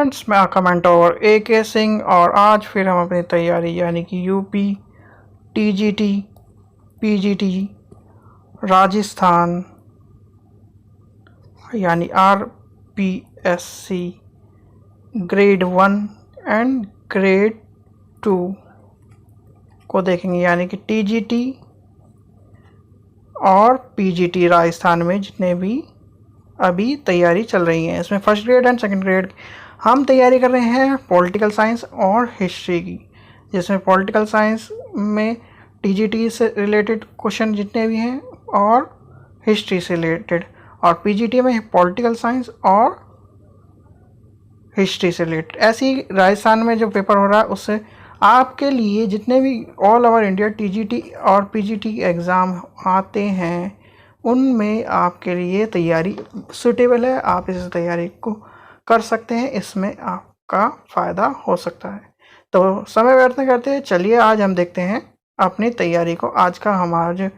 Friends, मैं आपका mentor AK Singh और आज फिर हम अपनी तैयारी यानी कि यूपी, TGT, PGT, राजस्थान यानी RPSC ग्रेड 1 एंड ग्रेड 2 को देखेंगे, यानी कि TGT और PGT राजस्थान में जितने भी अभी तैयारी चल रही है। इसमें first grade and second grade हम तैयारी कर रहे हैं पॉलिटिकल साइंस और हिस्ट्री की, जिसमें पॉलिटिकल साइंस में TGT से रिलेटेड क्वेश्चन जितने भी हैं और हिस्ट्री से रिलेटेड, और PGT में पॉलिटिकल साइंस और हिस्ट्री से रिलेटेड। ऐसे ही राजस्थान में जो पेपर हो रहा है उससे आपके लिए जितने भी ऑल ओवर इंडिया TGT और PGT एग्ज़ाम आते हैं उनमें आपके लिए तैयारी सूटेबल है। आप इस तैयारी को कर सकते हैं, इसमें आपका फ़ायदा हो सकता है। तो समय व्यर्थ न करते चलिए आज हम देखते हैं अपनी तैयारी को। आज का हमारा जो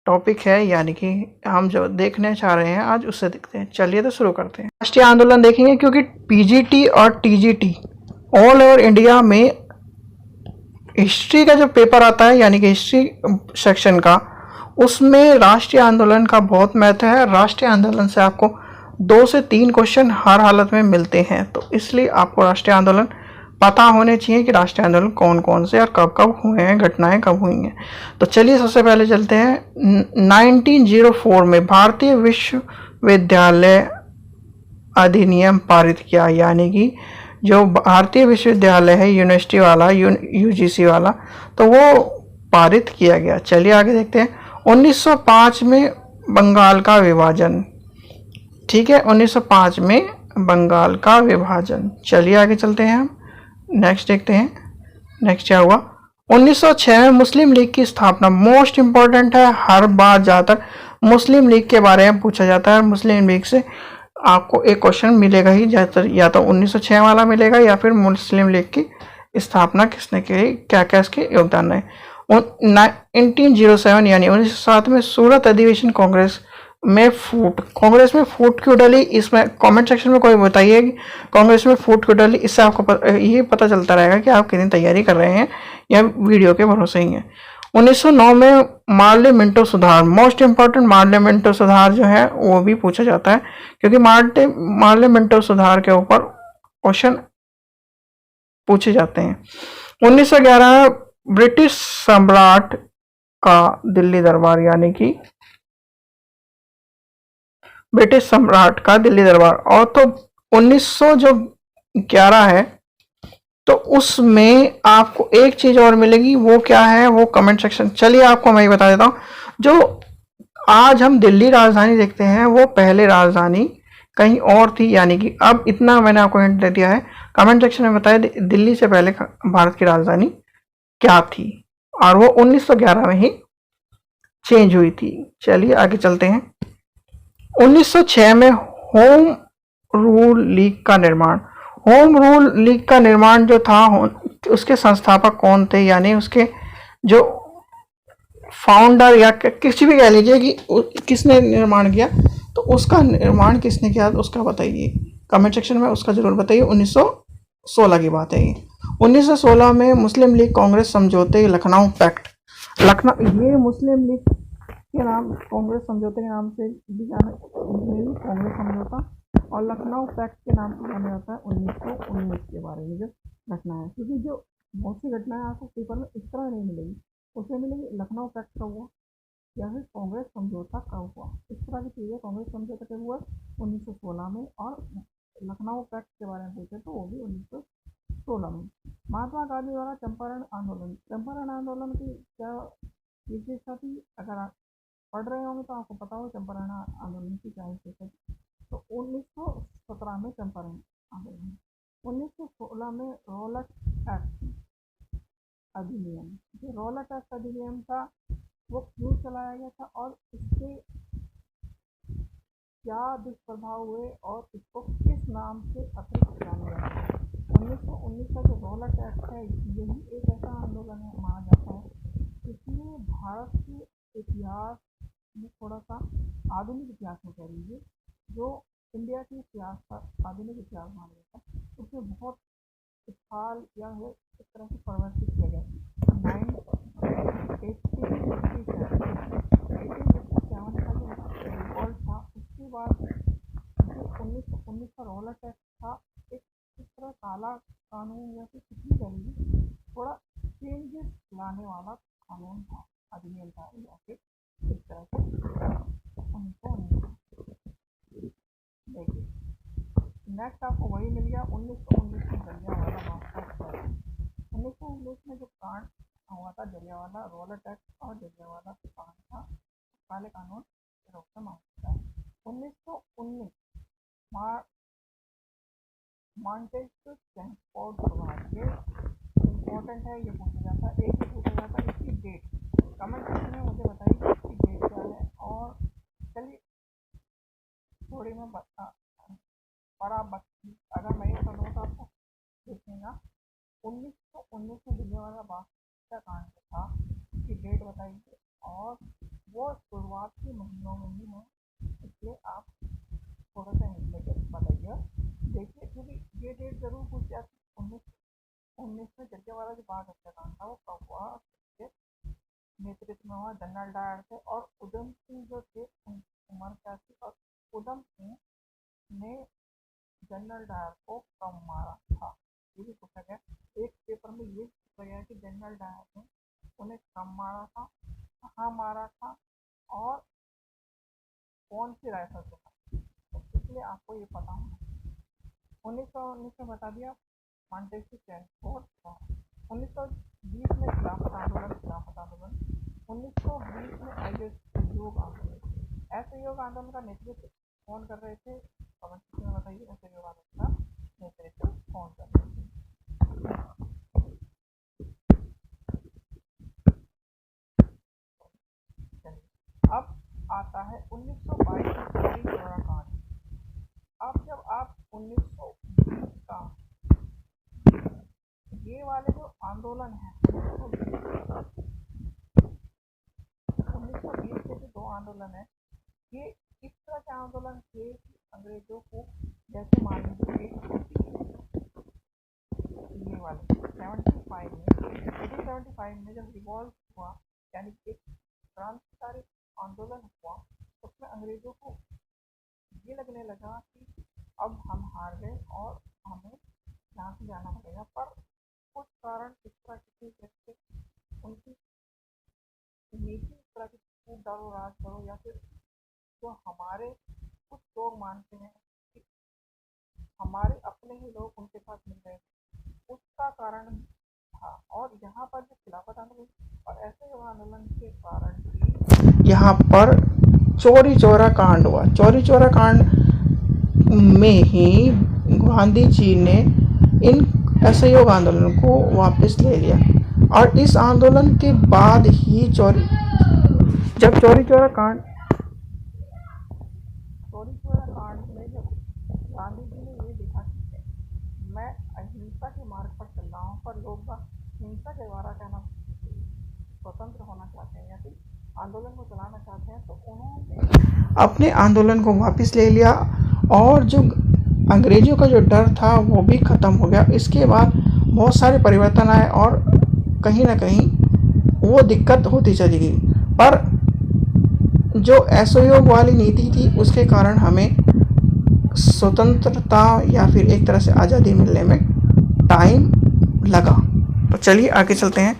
टॉपिक है यानी कि हम जो देखने चाह रहे हैं आज उससे देखते हैं। चलिए तो शुरू करते हैं। राष्ट्रीय आंदोलन देखेंगे क्योंकि PGT और TGT ऑल ओवर इंडिया में हिस्ट्री का जो पेपर आता है यानी कि हिस्ट्री सेक्शन का, उसमें राष्ट्रीय आंदोलन का बहुत महत्व है। राष्ट्रीय आंदोलन से आपको 2 से 3 क्वेश्चन हर हालत में मिलते हैं, तो इसलिए आपको राष्ट्रीय आंदोलन पता होने चाहिए कि राष्ट्रीय आंदोलन कौन कौन से और कब कब हुए हैं, घटनाएं कब हुई हैं। तो चलिए सबसे पहले चलते हैं 1904 में भारतीय विश्वविद्यालय अधिनियम पारित किया, यानी कि जो भारतीय विश्वविद्यालय है यूनिवर्सिटी वाला UGC वाला, तो वो पारित किया गया। चलिए आगे देखते हैं 1905 में बंगाल का विभाजन। ठीक है, 1905 में बंगाल का विभाजन। चलिए आगे चलते हैं, हम नेक्स्ट देखते हैं। नेक्स्ट क्या हुआ 1906 में मुस्लिम लीग की स्थापना। मोस्ट इंपॉर्टेंट है, हर बार ज़्यादातर मुस्लिम लीग के बारे में पूछा जाता है। मुस्लिम लीग से आपको एक क्वेश्चन मिलेगा ही ज़्यादातर, या तो 1906 वाला मिलेगा या फिर मुस्लिम लीग की स्थापना किसने की, क्या क्या इसके योगदान है। 1907 यानी 1907 में सूरत अधिवेशन कांग्रेस में फूट क्यों डली, इसमें कमेंट सेक्शन में कोई बताइए कि कांग्रेस में फूट क्यों डली। इससे आपको ये पता चलता रहेगा कि आप कितनी तैयारी कर रहे हैं या वीडियो के भरोसे ही है। 1909 में मार्ले मिंटो सुधार। मोस्ट इंपॉर्टेंट मार्ले मिंटो सुधार जो है वो भी पूछा जाता है, क्योंकि मार्ले मिंटो सुधार के ऊपर क्वेश्चन पूछे जाते हैं। 1911 ब्रिटिश सम्राट का दिल्ली दरबार, यानी कि ब्रिटिश सम्राट का दिल्ली दरबार। और तो 1911 है तो उसमें आपको एक चीज और मिलेगी, वो क्या है, वो कमेंट सेक्शन। चलिए आपको मैं बता देता हूँ, जो आज हम दिल्ली राजधानी देखते हैं वो पहले राजधानी कहीं और थी, यानी कि अब इतना मैंने आपको हिंट दे दिया है। कमेंट सेक्शन में बताया दिल्ली से पहले भारत की राजधानी क्या थी, और वो 1911 में ही चेंज हुई थी। चलिए आगे चलते हैं। 1906 में होम रूल लीग का निर्माण। होम रूल लीग का निर्माण जो था, उसके संस्थापक कौन थे, यानी उसके जो फाउंडर या किसी भी कह लीजिए कि किसने निर्माण किया, तो उसका निर्माण किसने किया उसका बताइए कमेंट सेक्शन में, उसका जरूर बताइए। 1916 की बात है ये। 1916 में मुस्लिम लीग कांग्रेस समझौते, लखनऊ पैक्ट। ये मुस्लिम लीग के नाम कांग्रेस समझौते के नाम से भी जाना, कांग्रेस समझौता, और लखनऊ पैक्ट के नाम से जाना जाता है 1919 के बारे में जो घटना है। क्योंकि जो बहुत सी घटनाएं आपको पेपर में इस तरह नहीं मिलेगी, उसमें मिलेगी लखनऊ पैक्ट कब हुआ या फिर कांग्रेस समझौता कब हुआ, इस तरह की चीज़ें। कांग्रेस समझौता कब हुआ 1916 में, और लखनऊ पैक्ट के बारे में पूछे तो वो भी 1916 में। महात्मा गांधी द्वारा चंपारण आंदोलन। चंपारण आंदोलन की क्या विशेषता थी, अगर आप पढ़ रहे होंगे तो आपको पता हो चंपारण आंदोलन की क्या विशेषता थी। तो 1917 में चंपारण आंदोलन। 1916 में रॉलेट एक्ट अधिनियम। जो रॉलेट एक्ट अधिनियम था वो क्यों चलाया गया था और इसके क्या दुष्प्रभाव हुए और इसको किस नाम से अतिरिक्त जाना जाता है। 1919 का जो रॉलेट एक्ट है यही एक ऐसा आंदोलन माना जाता है जिसने भारत के इतिहास में थोड़ा सा आधुनिक इतिहास में कह लीजिए, जो इंडिया के इतिहास का आधुनिक इतिहास माना जाता है, उसमें बहुत साल या इस तरह से परिवर्तित किया गया। 1857 का जो रिकॉर्ड था, उसके बाद जो 1919 का रौलट टैक्स था, एक इस तरह काला कानून या फिर कुछ भी कहेंगे, थोड़ा चेंजेस लाने वाला कानून था, अधिनियम था, या फिर इस तरह से उनको देखिए। नेक्स्ट आपको वही मिल गया 1919 में जलियांवाला बाग का हत्याकांड। 1919 में जो कांड हुआ था जलियांवाला, रौलट टैक्स और जलियांवाला कांड था, काले कानून के रूप में माना जाता है। 1919 मॉन्टेस्क्यू स्टैनफोर्ड शुरुआत, ये इम्पोर्टेंट है, ये पूछा जाता है। एक ही पूछा जाता है इसकी डेट, कमेंट सेक्शन में मुझे बताइए इसकी डेट क्या है। और चलिए थोड़ी मैं अगर मैं ये बता दूँ तो आपको देखिएगा 1919 में जलियांवाला बाग का कांड था, उसकी डेट बताइए, और वो शुरुआत के महीनों में ही है, इसलिए आप थोड़ा सा हिंट लेकर बताइए। देखिए क्योंकि ये डेट जरूर पूछ जाती है। 1919 में जलियांवाला जो बाग हत्याकांड था वो कब हुआ, उसके नेतृत्व में हुआ, जनरल डायर थे और उधम सिंह जो थे उनकी उम्र क्या थी, और उधम सिंह ने जनरल डायर को कब मारा था, ये भी पूछा गया। एक पेपर में ये पूछा गया कि जनरल डायर ने उन्हें कब मारा था, कहाँ मारा था, और कौन सी राइफल से था, इसलिए आपको ये पता होना। 1919 में बता दिया मॉन्टेस्क्यू स्टैनफोर्ड। 1920 में खिलाफत आंदोलन। 1920 में असहयोग आंदोलन। असहयोग आंदोलन का नेतृत्व कौन कर रहे थे, कमेंट सेक्शन में बताइए। असहयोग आंदोलन का नेतृत्व कौन कर रहे थे। अब आता है 1922 चौरी चौरा कांड। अब जब आप 1920 का ये वाले जो आंदोलन है, 1920 के जो दो आंदोलन है, ये इस तरह के आंदोलन थे कि अंग्रेजों को, जैसे मान लीजिए ये वाले 1875 में जब रिवॉल्ट हुआ, यानी एक क्रांतिकारी आंदोलन हुआ, उसमें अंग्रेजों को ये लगने लगा कि अब हम हार गए और हमें यहाँ से जाना पड़ेगा। पर कुछ कारण इस तरह की, जैसे उनकी नीति इस तरह की, फूट डालो राज करो, या फिर जो हमारे कुछ लोग मानते हैं कि हमारे अपने ही लोग उनके साथ मिल रहे थे, उसका कारण था। और यहाँ पर जो खिलाफत आंदोलन और ऐसे आंदोलन के कारण ही यहाँ पर चौरी चौरा कांड हुआ। चौरी चौरा कांड में ही गांधी जी ने इन असहयोग आंदोलन को वापस ले लिया, और इस आंदोलन के बाद ही जब चौरी चौरा कांड में जब गांधी जी ने ये देखा कि मैं अहिंसा के मार्ग पर चल रहा हूँ, पर लोग हिंसा के द्वारा क्या ना स्वतंत्र होना चाहते हैं या फिर आंदोलन को चलाना चाहते हैं, तो उन्होंने अपने आंदोलन को वापस ले लिया, और जो अंग्रेजों का जो डर था वो भी ख़त्म हो गया। इसके बाद बहुत सारे परिवर्तन आए, और कहीं ना कहीं वो दिक्कत होती चली गई। पर जो असहयोग वाली नीति थी, उसके कारण हमें स्वतंत्रता या फिर एक तरह से आज़ादी मिलने में टाइम लगा। तो चलिए आगे चलते हैं।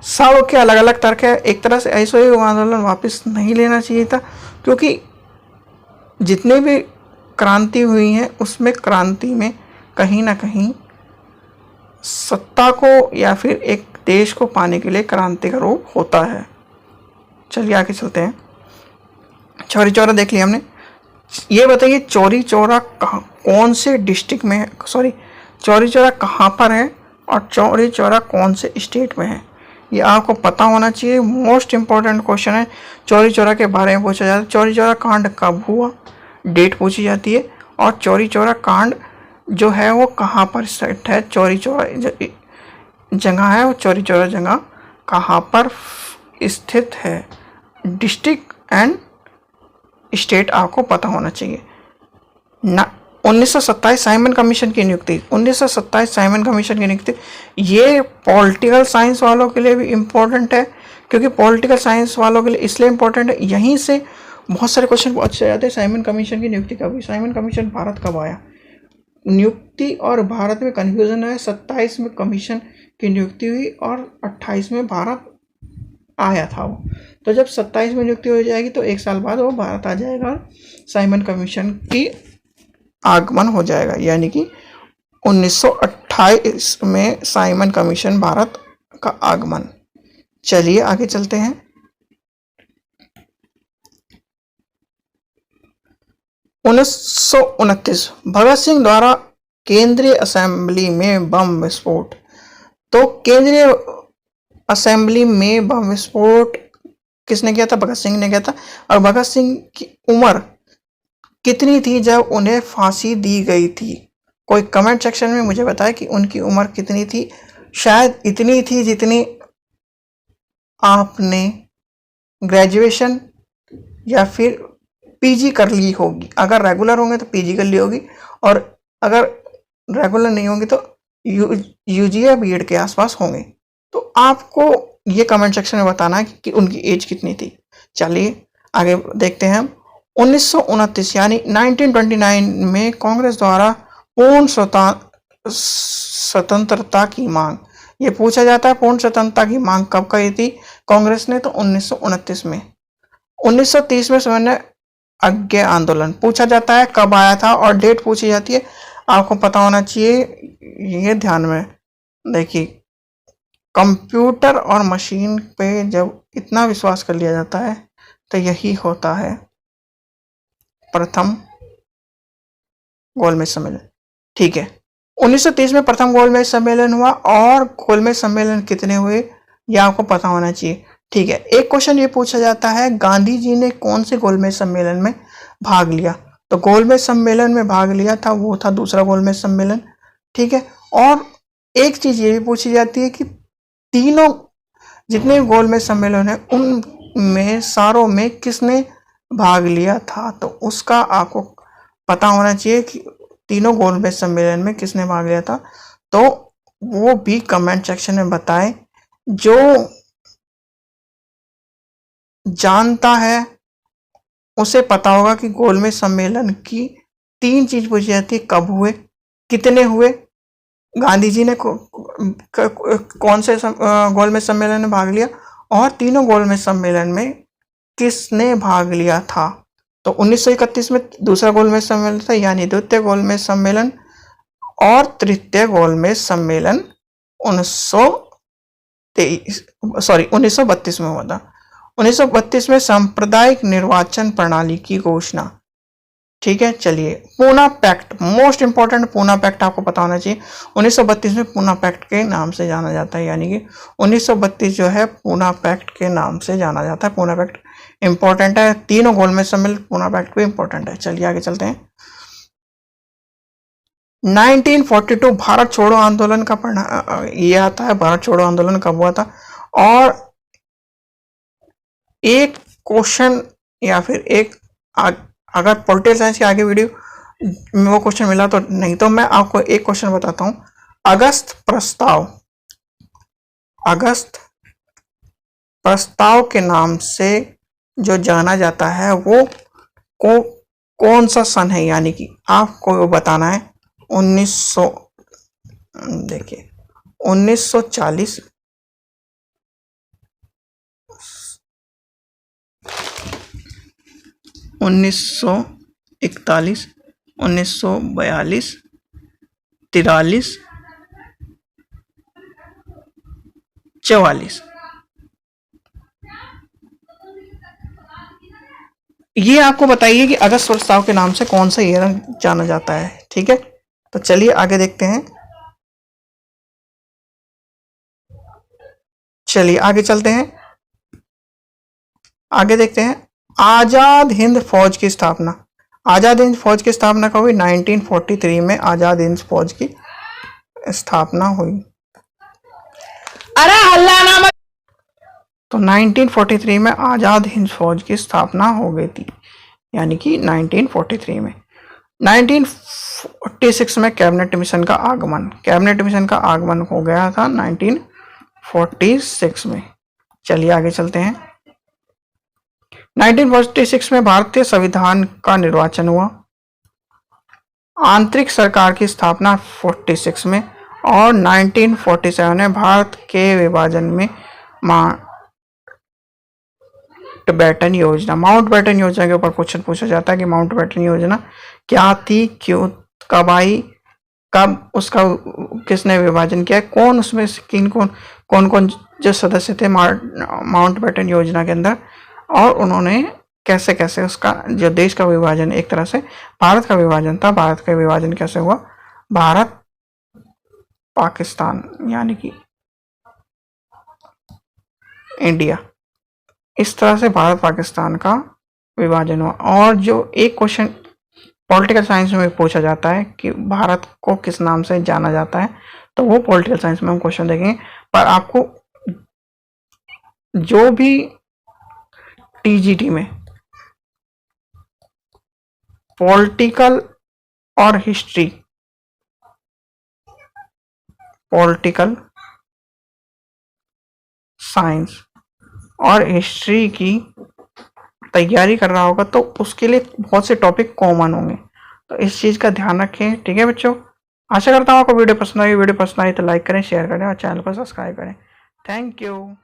सबों के अलग अलग तर्क है। एक तरह से असहयोग आंदोलन वापस नहीं लेना चाहिए था, क्योंकि जितने भी क्रांति हुई है उसमें क्रांति में कहीं ना कहीं सत्ता को या फिर एक देश को पाने के लिए क्रांति का रूप होता है। चलिए आगे चलते हैं। चौरी चौरा देख लिया हमने। ये बताइए चौरी चौरा कौन से डिस्ट्रिक्ट में है, सॉरी चौरी चौरा कहाँ पर है और चौरी चौरा कौन से स्टेट में है, ये आपको पता होना चाहिए। मोस्ट इम्पॉर्टेंट क्वेश्चन है। चौरी चौरा के बारे में पूछा जाता है। चौरी चौरा कांड कब हुआ, डेट पूछी जाती है, और चौरी चौरा कांड जो है वो कहाँ पर स्थित है। चौरी चौरा जगह है, वो चौरी चौरा जगह कहाँ पर स्थित है, डिस्ट्रिक्ट एंड स्टेट आपको पता होना चाहिए। 1927 साइमन कमीशन की नियुक्ति, 1927 साइमन कमीशन की नियुक्ति, ये पॉलिटिकल साइंस वालों के लिए भी इम्पोर्टेंट है, क्योंकि पॉलिटिकल साइंस वालों के लिए इसलिए इम्पोर्टेंट है, यहीं से बहुत सारे क्वेश्चन अच्छे जाते हैं। साइमन कमीशन की नियुक्ति कब हुई, साइमन कमीशन भारत कब आया, नियुक्ति और भारत में कन्फ्यूजन है। 27 में कमीशन की नियुक्ति हुई और 28 में भारत आया था वो, तो जब 27 में नियुक्ति हो जाएगी तो एक साल बाद वो भारत आ जाएगा और साइमन कमीशन की आगमन हो जाएगा, यानी कि 1928 में साइमन कमीशन भारत का आगमन। चलिए आगे चलते हैं। 1929 भगत सिंह द्वारा केंद्रीय असेंबली में बम विस्फोट, तो केंद्रीय असेंबली में बम विस्फोट किसने किया था, भगत सिंह ने किया था। और भगत सिंह की उम्र कितनी थी जब उन्हें फांसी दी गई थी, कोई कमेंट सेक्शन में मुझे बताए कि उनकी उम्र कितनी थी। शायद इतनी थी जितनी आपने ग्रेजुएशन या फिर पीजी कर ली होगी, अगर रेगुलर होंगे तो पीजी कर ली होगी, और अगर रेगुलर नहीं होंगे तो यूजी या बीएड के आसपास होंगे। तो आपको ये कमेंट सेक्शन में बताना है कि उनकी एज कितनी थी। चलिए आगे देखते हैं। 1929 यानी 1929 में कांग्रेस द्वारा पूर्ण स्वतंत्रता की मांग, ये पूछा जाता है पूर्ण स्वतंत्रता की मांग कब करी थी कांग्रेस ने, तो 1929 में। 1930 में सविनय अज्ञा आंदोलन पूछा जाता है कब आया था, और डेट पूछी जाती है, आपको पता होना चाहिए, ये ध्यान में देखिए। कंप्यूटर और मशीन पे जब इतना विश्वास कर लिया जाता है तो यही होता है प्रथम गोलमेज सम्मेलन। ठीक है, 1930 में प्रथम गोलमेज सम्मेलन हुआ, और गोलमेज सम्मेलन कितने हुए ये आपको पता होना चाहिए। ठीक है, एक क्वेश्चन ये पूछा जाता है गांधी जी ने कौन से गोलमेज सम्मेलन में भाग लिया, तो गोलमेज सम्मेलन में भाग लिया था वो था दूसरा गोलमेज सम्मेलन। ठीक है, और एक चीज ये भी पूछी जाती है कि तीनों जितने गोलमेज सम्मेलन है उनमें सारों में किसने भाग लिया था, तो उसका आपको पता होना चाहिए कि तीनों गोलमेज सम्मेलन में किसने भाग लिया था, तो वो भी कमेंट सेक्शन में बताएं। जो जानता है उसे पता होगा कि गोलमेज सम्मेलन की तीन चीज पूछी जाती है, कब हुए, कितने हुए, गांधी जी ने कौन से गोलमेज सम्मेलन में भाग लिया, और तीनों गोलमेज सम्मेलन में किसने भाग लिया था। तो 1931 में दूसरा गोलमेज सम्मेलन था, यानी द्वितीय गोलमेज सम्मेलन, और तृतीय गोलमेज सम्मेलन 1932 में हुआ था। 1932 में सांप्रदायिक निर्वाचन प्रणाली की घोषणा। ठीक है, चलिए Poona pact, most important Poona pact आपको पता होना चाहिए। 1932 में पूना पैक्ट के नाम से जाना जाता है, यानी कि 1932 जो है पूना पैक्ट के नाम से जाना जाता है। पूना पैक्ट इंपॉर्टेंट है, तीनों गोलमेज सम्मेलन पूना पैक्ट भी इंपॉर्टेंट है। चलिए आगे चलते हैं। 1942 भारत छोड़ो आंदोलन का ये आता है, भारत छोड़ो आंदोलन कब हुआ था, और एक क्वेश्चन या फिर एक अगर पॉलिटिकल साइंस के आगे वीडियो में वो क्वेश्चन मिला तो नहीं, तो मैं आपको एक क्वेश्चन बताता हूं। अगस्त प्रस्ताव के नाम से जो जाना जाता है वो कौन सा सन है, यानी कि आपको वो बताना है। 1940, 1941, 1942, 43, 44, ये आपको बताइए कि अगस्त प्रस्ताव के नाम से कौन सा ईयर जाना जाता है। ठीक है, तो चलिए आगे देखते हैं। चलिए आगे चलते हैं, आगे देखते हैं। आजाद हिंद फौज की स्थापना, आजाद हिंद फौज की स्थापना कब हुई? 1943 में आजाद हिंद फौज की स्थापना हुई। अरे हल्ला ना मत। तो 1943 में आजाद हिंद फौज की स्थापना हो गई थी, यानी कि 1943 में। 1946 में कैबिनेट मिशन का आगमन, कैबिनेट मिशन का आगमन हो गया था 1946 में। चलिए आगे चलते हैं। 1946 में भारतीय संविधान का निर्वाचन हुआ। आंतरिक सरकार की स्थापना 46 में, और 1947 में भारत के विभाजन में माउंटबेटन योजना, माउंटबेटन योजना के ऊपर क्वेश्चन पूछा जाता है कि माउंटबेटन योजना क्या थी, क्यों, कब आई, कब उसका किसने विभाजन किया, कौन उसमें कौन कौन जो सदस्य थे माउंटबेटन योजना के अंदर, और उन्होंने कैसे कैसे उसका जो देश का विभाजन, एक तरह से भारत का विभाजन था, भारत का विभाजन कैसे हुआ, भारत पाकिस्तान यानी कि इंडिया, इस तरह से भारत पाकिस्तान का विभाजन हुआ। और जो एक क्वेश्चन पॉलिटिकल साइंस में पूछा जाता है कि भारत को किस नाम से जाना जाता है, तो वो पॉलिटिकल साइंस में हम क्वेश्चन देखेंगे। पर आपको जो भी टीजीटी में पॉलिटिकल और हिस्ट्री, पॉलिटिकल साइंस और हिस्ट्री की तैयारी कर रहा होगा तो उसके लिए बहुत से टॉपिक कॉमन होंगे, तो इस चीज़ का ध्यान रखें। ठीक है बच्चों, आशा करता हूँ आपको वीडियो पसंद आई। वीडियो पसंद आई तो लाइक करें, शेयर करें और चैनल को सब्सक्राइब करें। Thank you.